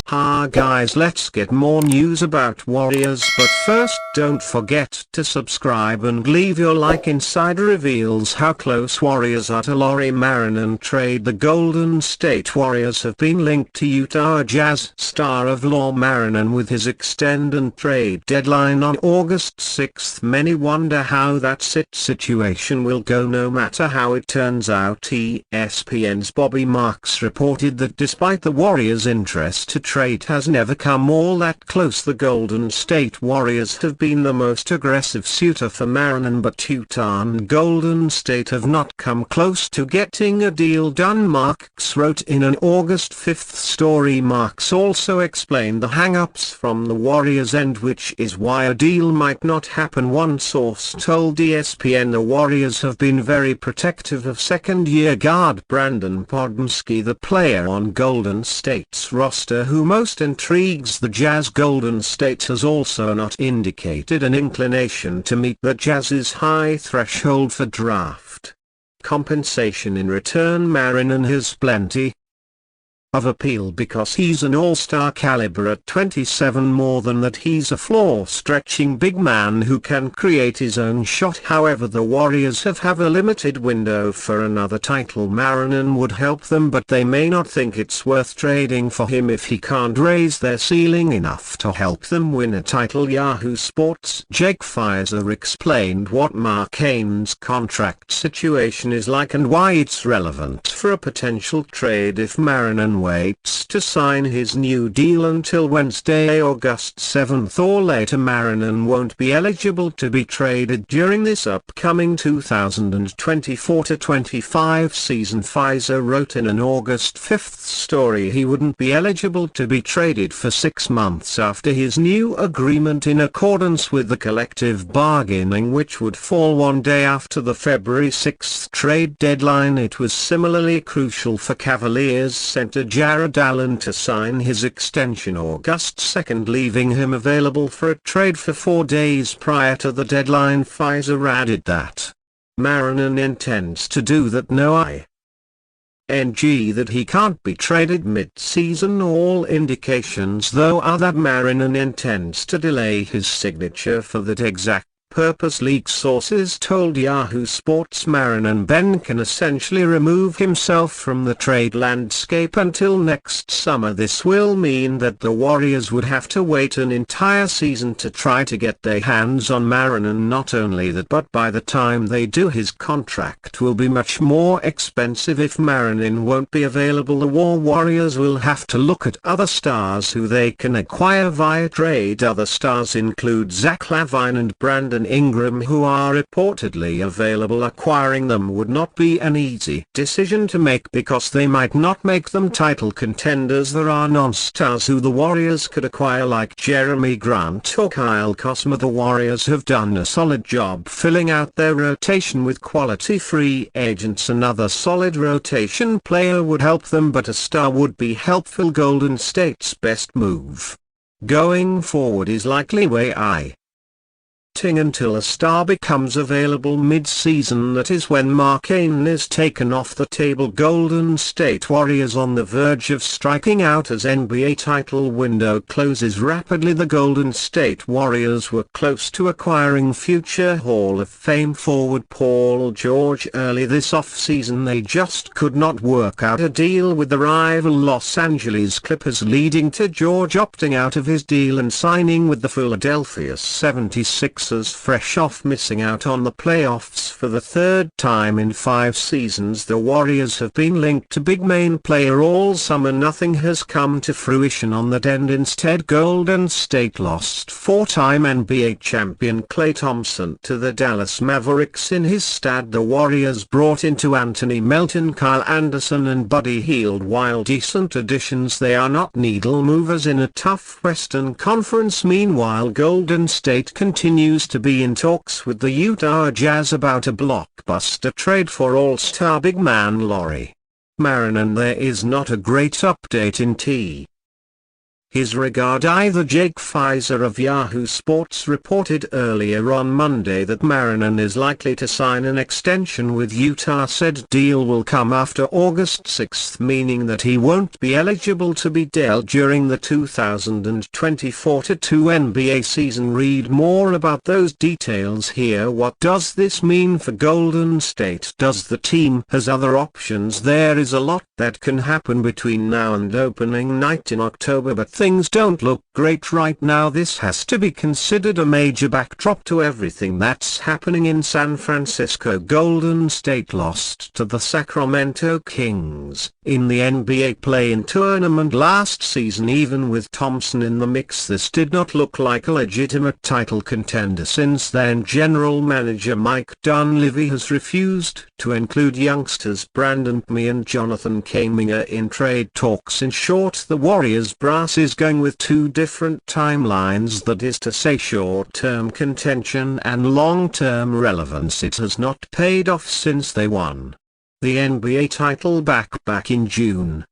Ha guys, let's get more news about Warriors, but first don't forget to subscribe and leave your like. Insider reveals how close Warriors are to Lauri Markkanen trade. The Golden State Warriors have been linked to Utah Jazz star of Lauri Markkanen with his extend and trade deadline on August 6. Many wonder how that situation will go. No matter how it turns out, ESPN's Bobby Marks reported that despite the Warriors' interest to trade has never come all that close, the Golden State Warriors have been the most aggressive suitor for Markkanen, but Utah and Golden State have not come close to getting a deal done. Marks wrote in an August 5 story. Marks also explained the hang-ups from the Warriors' end, which is why a deal might not happen. One source told ESPN the Warriors have been very protective of second-year guard Brandon Podmski, the player on Golden State's roster who most intrigues the Jazz. Golden State has also not indicated an inclination to meet the Jazz's high threshold for draft compensation. In return, Markkanen has plenty of appeal because he's an all-star caliber at 27. More than that, he's a floor-stretching big man who can create his own shot. However, the Warriors have a limited window for another title. Markkanen would help them, but they may not think it's worth trading for him if he can't raise their ceiling enough to help them win a title. Yahoo Sports' Jake Pfizer explained what Markkanen's contract situation is like and why it's relevant for a potential trade if Markkanen waits to sign his new deal until Wednesday, August 7 or later. Markkanen won't be eligible to be traded during this upcoming 2024-25 season. Pfizer wrote in an August 5 story he wouldn't be eligible to be traded for 6 months after his new agreement, in accordance with the collective bargaining, which would fall one day after the February 6 trade deadline. It was similarly crucial for Cavaliers center Jared Allen to sign his extension August 2, leaving him available for a trade for 4 days prior to the deadline. Pfizer added that Markkanen intends to do that. That he can't be traded mid-season. All indications though are that Markkanen intends to delay his signature for that exact purpose. League sources told Yahoo Sports Markkanen can essentially remove himself from the trade landscape until next summer. This will mean that the Warriors would have to wait an entire season to try to get their hands on Markkanen. Not only that, but by the time they do, his contract will be much more expensive. If Markkanen won't be available, the Warriors will have to look at other stars who they can acquire via trade. Other stars include Zach LaVine and Brandon Ingram, who are reportedly available. Acquiring them would not be an easy decision to make because they might not make them title contenders. There are non-stars who the Warriors could acquire, like Jeremy Grant or Kyle Kuzma. The Warriors have done a solid job filling out their rotation with quality free agents. Another solid rotation player would help them, but a star would be helpful. Golden State's best move going forward is likely waiting until a star becomes available mid-season. That is when Markkanen is taken off the table. Golden State Warriors on the verge of striking out as NBA title window closes rapidly. The Golden State Warriors were close to acquiring future Hall of Fame forward Paul George early this offseason. They just could not work out a deal with the rival Los Angeles Clippers, leading to George opting out of his deal and signing with the Philadelphia 76ers. Fresh off missing out on the playoffs for the third time in 5 seasons, the Warriors have been linked to big main player all summer. Nothing has come to fruition on that end. Instead, Golden State lost 4-time NBA champion Klay Thompson to the Dallas Mavericks. In his stead, the Warriors brought into Anthony Melton, Kyle Anderson and Buddy Hield. While decent additions, they are not needle movers in a tough Western Conference. Meanwhile, Golden State continues to be in talks with the Utah Jazz about a blockbuster trade for all-star big man Lauri Markkanen. There is not a great update in his regard. Either Jake Pfizer of Yahoo Sports reported earlier on Monday that Markkanen is likely to sign an extension with Utah. Said deal will come after August 6, meaning that he won't be eligible to be dealt during the 2024-2 NBA season. Read more about those details here. What does this mean for Golden State? Does the team has other options? There is a lot that can happen between now and opening night in October, but things don't look great right now. This has to be considered a major backdrop to everything that's happening in San Francisco. Golden State lost to the Sacramento Kings in the NBA play-in tournament last season. Even with Thompson in the mix, this did not look like a legitimate title contender. Since then, general manager Mike Dunleavy has refused to include youngsters Brandon Mee and Jonathan Kuminga in trade talks. In short, the Warriors brass is going with two different timelines, that is to say short-term contention and long-term relevance. It has not paid off since they won the NBA title back in June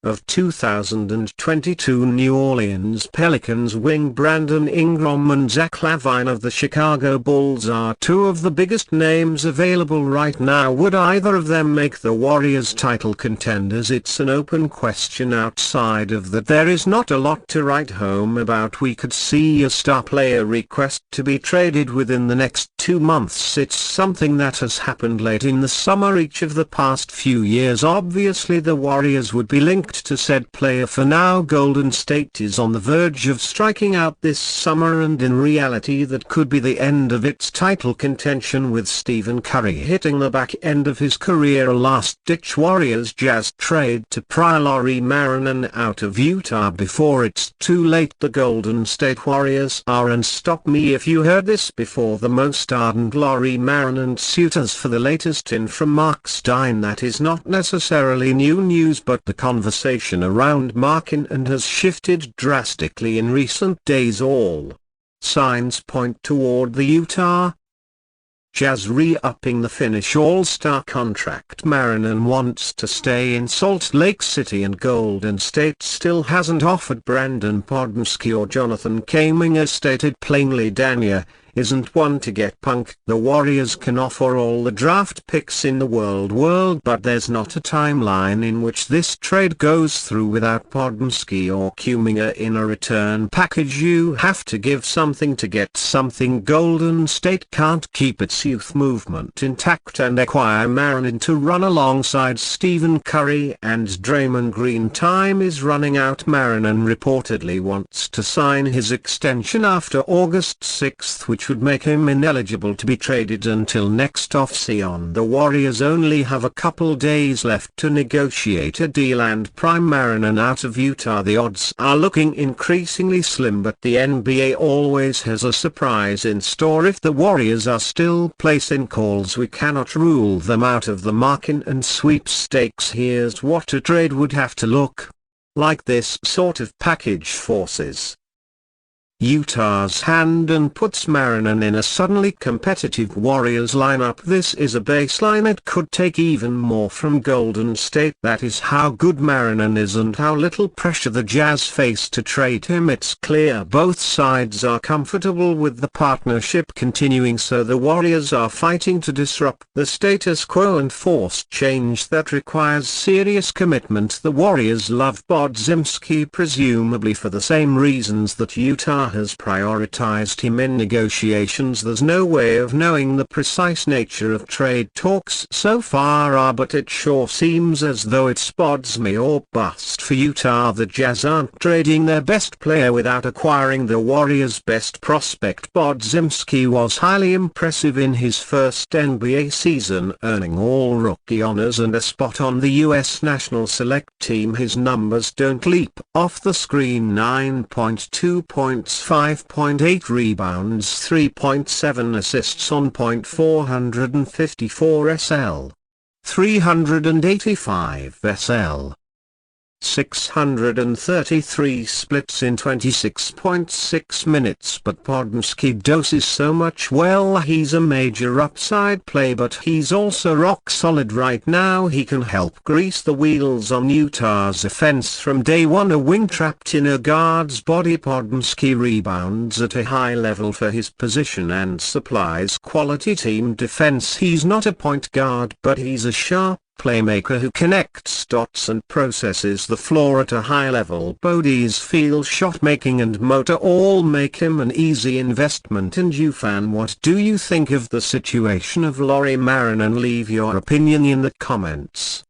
of 2022. New Orleans Pelicans wing Brandon Ingram and Zach LaVine of the Chicago Bulls are two of the biggest names available right now. Would either of them make the Warriors title contenders? It's an open question. Outside of that, there is not a lot to write home about. We could see a star player request to be traded within the next 2 months. It's something that has happened late in the summer each of the past few years. Obviously the Warriors would be linked to said player. For now, Golden State is on the verge of striking out this summer, and in reality that could be the end of its title contention, with Stephen Curry hitting the back end of his career. A last-ditch Warriors Jazz trade to pry Lauri Markkanen out of Utah before it's too late. The Golden State Warriors are, and stop me if you heard this before, the most ardent Lauri Markkanen suitors. For the latest in from Mark Stein, that is not necessarily new news, but the conversation around Markkanen has shifted drastically in recent days. All signs point toward the Utah Jazz re-upping the Finnish all-star contract. Markkanen wants to stay in Salt Lake City, and Golden State still hasn't offered Brandon Podmski or Jonathan Kuminga. Stated plainly, Dania isn't one to get punked. The Warriors can offer all the draft picks in the world, but there's not a timeline in which this trade goes through without Podmski or Kuminga in a return package. You have to give something to get something. Golden State can't keep its youth movement intact and acquire Markkanen to run alongside Stephen Curry and Draymond Green. Time is running out. Markkanen reportedly wants to sign his extension after August 6, which would make him ineligible to be traded until next offseason. The Warriors only have a couple days left to negotiate a deal and prime Markkanen out of Utah. The odds are looking increasingly slim, but the NBA always has a surprise in store. If the Warriors are still placing calls, we cannot rule them out of the Markkanen sweepstakes. Here's what a trade would have to look like. This sort of package forces Utah's hand and puts Markkanen in a suddenly competitive Warriors lineup. This is a baseline. It could take even more from Golden State. That is how good Markkanen is and how little pressure the Jazz face to trade him. It's clear both sides are comfortable with the partnership continuing, so the Warriors are fighting to disrupt the status quo and force change that requires serious commitment. The Warriors love Podziemski, presumably for the same reasons that Utah has prioritized him in negotiations. There's no way of knowing the precise nature of trade talks so far, but it sure seems as though it's Podziemski or bust for Utah. The Jazz aren't trading their best player without acquiring the Warriors' best prospect. Podziemski was highly impressive in his first NBA season, earning all-rookie honors and a spot on the U.S. national select team. His numbers don't leap off the screen: 9.2 points, 5.8 rebounds, 3.7 assists on .454 SL, 385 SL. 633 splits in 26.6 minutes, but Podmski doses so much. Well, he's a major upside play, but he's also rock solid right now. He can help grease the wheels on Utah's offense from day one. A wing trapped in a guard's body, Podmski rebounds at a high level for his position and supplies quality team defense. He's not a point guard, but he's a sharp playmaker who connects dots and processes the floor at a high level. Bodie's feel shot making and motor all make him an easy investment. And you fan, what do you think of the situation of Lauri Markkanen? Leave your opinion in the comments.